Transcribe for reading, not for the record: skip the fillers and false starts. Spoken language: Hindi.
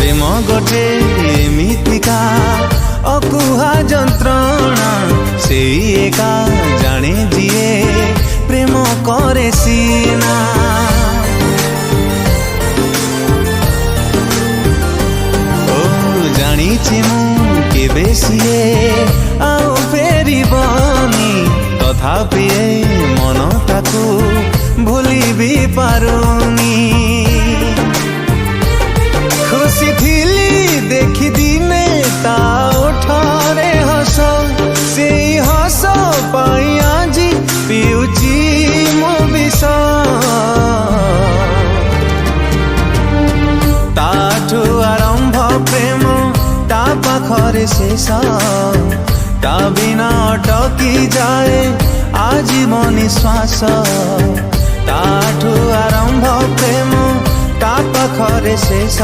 प्रेम गोटे एमितिका अकुहा जंत्रणा से एका जाने जिए प्रेम करे सीना। ओ जानिछि मु केबे सिए आउ फेरिबनी तथापि मन ताकू भूली भी पारुनी। खुशी थिली देखी दिने ता उठारे हस से हस पाई आजी पिउची मो विष। ताठू आरंभ प्रेम ता पाखरे शेष ता बिना अटकी जाए आजीवन निश्वास। ताठू आरंभ प्रेम ता पाखरे शेष